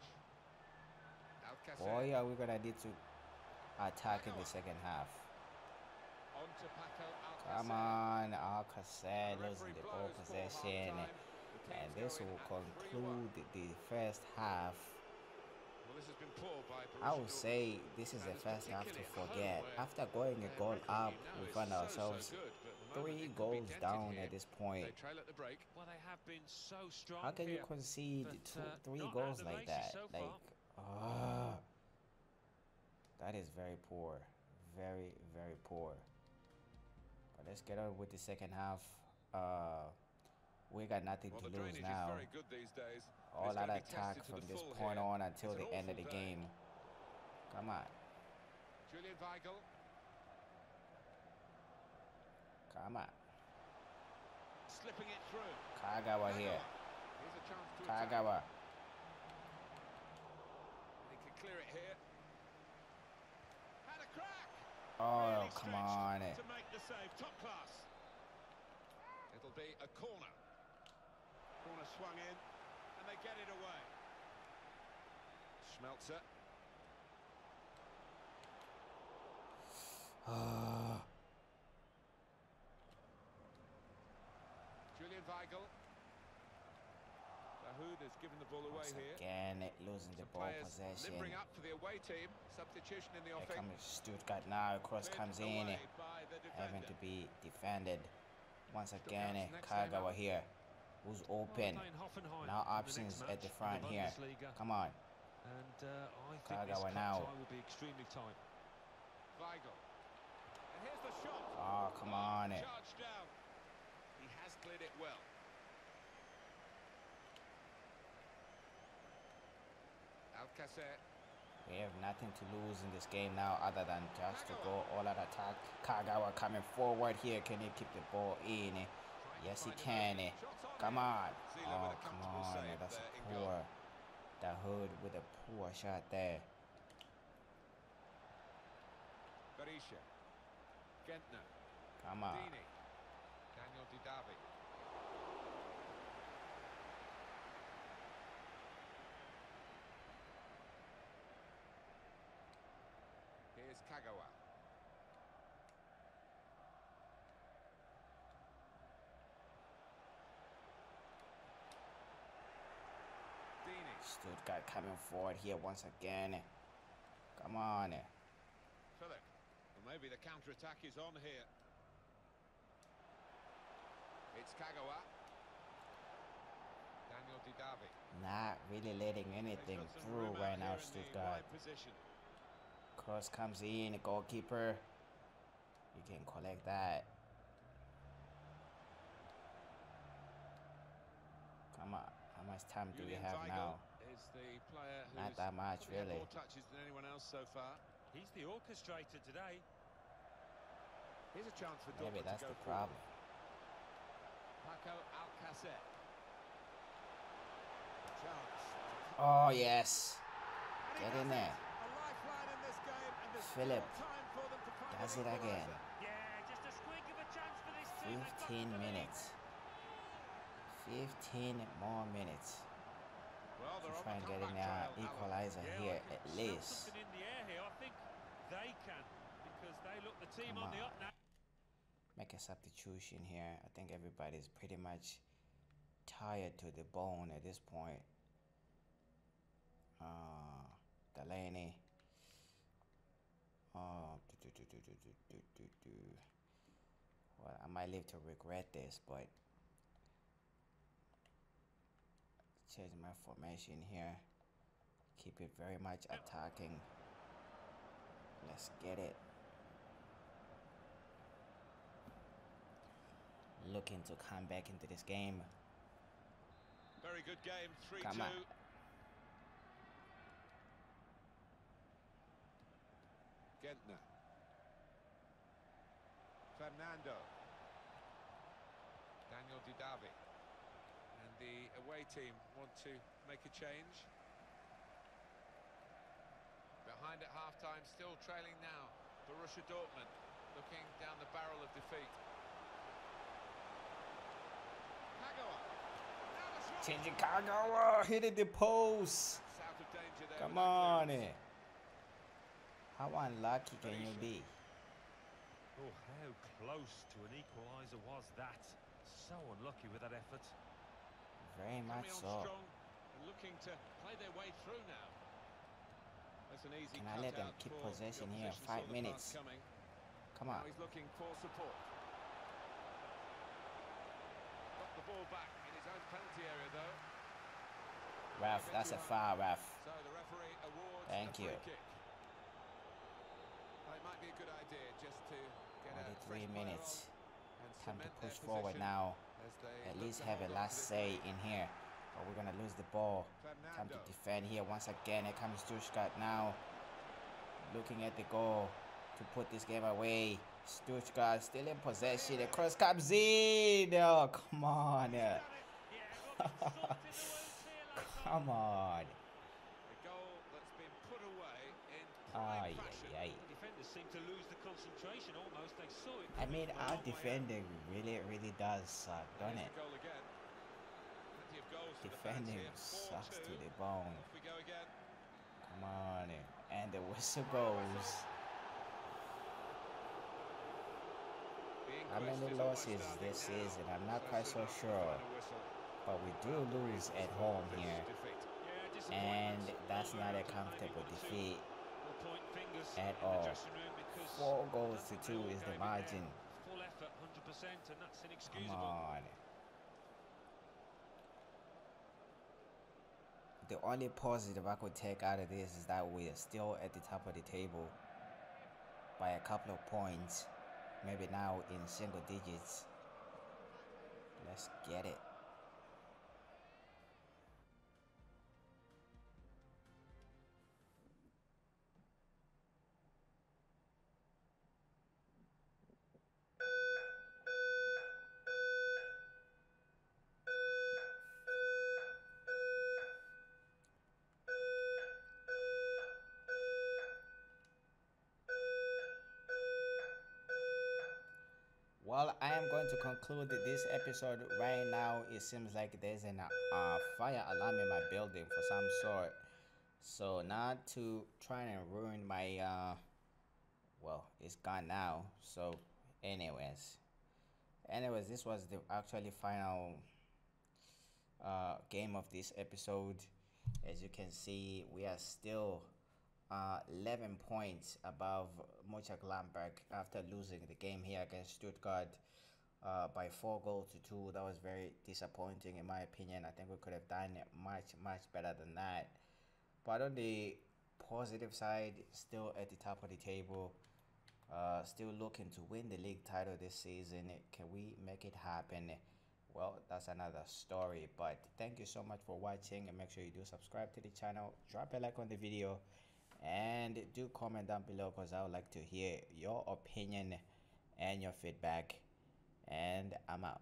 Speaker 1: Boy, are we gonna need to attack in the second half. Come on, Alcacer losing the ball possession, and this will conclude the first half. I would say this is the first half to forget. After going a goal up, we find ourselves 3 goals down at this point.
Speaker 3: Well, they have been so strong.
Speaker 1: How can you concede 3 goals like that? That is very poor. Very, very poor. But let's get on with the second half. We got nothing to lose now. All that attack from this point on until the end of the game. Come on.
Speaker 2: Julian Weigl.
Speaker 1: Come on.
Speaker 2: Slipping it through.
Speaker 1: Kagawa here. Kagawa.
Speaker 2: He can clear it here. Had a crack.
Speaker 1: Oh, come on.
Speaker 2: To make the save, top class. It'll be a corner. Corner swung in, and they get it away. Schmelzer. Julian Weigl. Dahoud has given the ball away here.
Speaker 1: Again, losing the ball possession.
Speaker 2: Limbering up for the away team. Substitution in the offing.
Speaker 1: Here comes Stuttgart now. Cross comes in, having to be defended. Once again, Kagawa here, who's open. Now options at the front here. Come on.
Speaker 3: And I think
Speaker 1: Kagawa
Speaker 3: this
Speaker 1: now.
Speaker 3: time will be extremely tight.
Speaker 2: Weigl. And here's the shot.
Speaker 1: Oh, come on.
Speaker 2: Charged down. He has cleared it well. Alcacer.
Speaker 1: We have nothing to lose in this game now other than just to go all out attack. Kagawa coming forward here. Can he keep the ball in? Yes, he can. Come on. Oh, come on. That's a poor. Dahoud with a poor shot there.
Speaker 2: Borussia. Gentner.
Speaker 1: Come on.
Speaker 2: Daniel Didavi. Here's Kagawa.
Speaker 1: Stuttgart coming forward here once again. Come on.
Speaker 2: Philip. Well, maybe the counter-attack is on here. It's Kagawa. Daniel Didavi.
Speaker 1: Not really letting anything through right now, Stuttgart. Cross comes in, goalkeeper. You can collect that. Come on. How much time do we have now?
Speaker 2: Is the player
Speaker 1: Not that much, really.
Speaker 2: More touches than anyone else so far.
Speaker 3: He's the orchestrator today.
Speaker 2: Here's a chance for
Speaker 1: Maybe
Speaker 2: Dortmund
Speaker 1: that's
Speaker 2: to go
Speaker 1: the problem.
Speaker 2: Paco Alcacer. Chance.
Speaker 1: Oh, yes. Get in there.
Speaker 2: A lifeline in this game, and there's
Speaker 1: Philip
Speaker 2: still time for them to find
Speaker 1: does
Speaker 2: an
Speaker 1: it again.
Speaker 2: equaliser.
Speaker 3: Yeah, just a squeak of a chance for this team.
Speaker 1: 15 minutes. 15 more minutes.
Speaker 2: Well,
Speaker 1: To
Speaker 2: they're
Speaker 1: try
Speaker 2: on
Speaker 1: and
Speaker 2: the
Speaker 1: get an
Speaker 2: comeback trail, Alan.
Speaker 1: equalizer
Speaker 3: Yeah,
Speaker 1: here
Speaker 3: I can
Speaker 1: at
Speaker 3: smell
Speaker 1: least.
Speaker 3: something in the air here. I think they can, because they look the team
Speaker 1: Come
Speaker 3: on the
Speaker 1: on.
Speaker 3: up now.
Speaker 1: Make a substitution here. I think everybody's pretty much tired to the bone at this point. Delaney. Well, I might live to regret this, but change my formation here. Keep it very much attacking. Let's get it. Looking to come back into this game.
Speaker 2: Very good game, 3-2.
Speaker 1: Come on.
Speaker 2: Gentner. Fernando. Daniel Didavi. And the away team want to make a change. Behind at half-time, still trailing now. Borussia Dortmund looking down the barrel of defeat. Kagawa. Now the shot.
Speaker 1: Changing Kagawa, hitting the post.
Speaker 2: It's out of danger there.
Speaker 1: Come
Speaker 2: with that
Speaker 1: on.
Speaker 2: clearance.
Speaker 1: How unlucky can you be?
Speaker 3: Oh, how close to an equaliser was that? So unlucky with that effort.
Speaker 1: Very much
Speaker 2: Coming on
Speaker 1: so.
Speaker 2: strong and looking to play their way through now. That's an easy
Speaker 1: Can I let them
Speaker 2: cutout
Speaker 1: keep
Speaker 2: for
Speaker 1: possession
Speaker 2: the
Speaker 1: here?
Speaker 2: opposition,
Speaker 1: 5
Speaker 2: saw the
Speaker 1: minutes.
Speaker 2: pass coming.
Speaker 1: Come on.
Speaker 2: Now he's looking for support. Got the ball back in his own penalty area though.
Speaker 1: Ref, that's a foul, ref.
Speaker 2: So the referee awards
Speaker 1: Thank
Speaker 2: a
Speaker 1: you.
Speaker 2: free kick. Well, it might be a good idea just to get a fresh
Speaker 1: 43
Speaker 2: player
Speaker 1: minutes.
Speaker 2: on and
Speaker 1: Time to
Speaker 2: cement
Speaker 1: push
Speaker 2: their
Speaker 1: forward
Speaker 2: position
Speaker 1: now.
Speaker 2: as they
Speaker 1: At
Speaker 2: look
Speaker 1: least
Speaker 2: to
Speaker 1: have a
Speaker 2: hold on to
Speaker 1: last
Speaker 2: this
Speaker 1: say
Speaker 2: lead.
Speaker 1: in here. But we're going to lose the ball. Time to
Speaker 2: Fernando.
Speaker 1: defend here once again. Here comes Stuttgart now. Looking at the goal to put this game away. Stuttgart still in possession. The cross comes in. Oh, come on.
Speaker 3: Yeah, got it sorted the wounds here, lads.
Speaker 1: Come on.
Speaker 2: A goal that's been put away in
Speaker 1: Ay,
Speaker 2: prime fashion.
Speaker 1: ay, ay.
Speaker 3: The defenders seem to lose the concentration almost. They saw it.
Speaker 1: I mean,
Speaker 3: coming from a
Speaker 1: our
Speaker 3: long way out.
Speaker 1: defending really does suck, don't
Speaker 2: Here's
Speaker 1: it?
Speaker 2: the goal again. Plenty of goals for the fans
Speaker 1: Defending
Speaker 2: here.
Speaker 1: sucks to
Speaker 2: 4-2.
Speaker 1: the bone.
Speaker 2: Off we go again.
Speaker 1: Come on. And the whistle goes.
Speaker 2: The
Speaker 1: How
Speaker 2: inquest
Speaker 1: many
Speaker 2: is
Speaker 1: losses
Speaker 2: almost starting
Speaker 1: this
Speaker 2: now.
Speaker 1: season? I'm not quite so
Speaker 2: soon after the
Speaker 1: sure.
Speaker 2: final whistle.
Speaker 1: But we do lose at home
Speaker 2: This
Speaker 1: here.
Speaker 2: defeat.
Speaker 3: Yeah,
Speaker 1: And
Speaker 3: disappointment.
Speaker 1: that's
Speaker 3: All
Speaker 1: not a
Speaker 3: around, and maybe
Speaker 1: comfortable
Speaker 3: one or two
Speaker 1: defeat
Speaker 3: will point fingers
Speaker 1: at
Speaker 3: in the
Speaker 1: all.
Speaker 3: dressing room because
Speaker 1: 4
Speaker 3: I
Speaker 1: goals
Speaker 3: don't
Speaker 1: to
Speaker 3: think
Speaker 1: 2
Speaker 3: they all
Speaker 1: is the
Speaker 3: gave it their
Speaker 1: margin.
Speaker 3: full effort, 100%, and that's
Speaker 1: Come
Speaker 3: inexcusable.
Speaker 1: on. The only positive I could take out of this is that we are still at the top of the table by a couple of points. Maybe now in single digits. Let's get it. Well, I am going to conclude this episode right now. It seems like there's an fire alarm in my building for some sort. So not to try and ruin my well, it's gone now. So anyways, this was the actually final game of this episode. As you can see, we are still 11 points above Mönchengladbach after losing the game here against Stuttgart by 4-2. That was very disappointing in my opinion. I think we could have done much better than that. But on the positive side, still at the top of the table, still looking to win the league title this season. Can we make it happen? Well, that's another story. But thank you so much for watching, and make sure you do subscribe to the channel, drop a like on the video, and do comment down below, because I would like to hear your opinion and your feedback. And I'm out.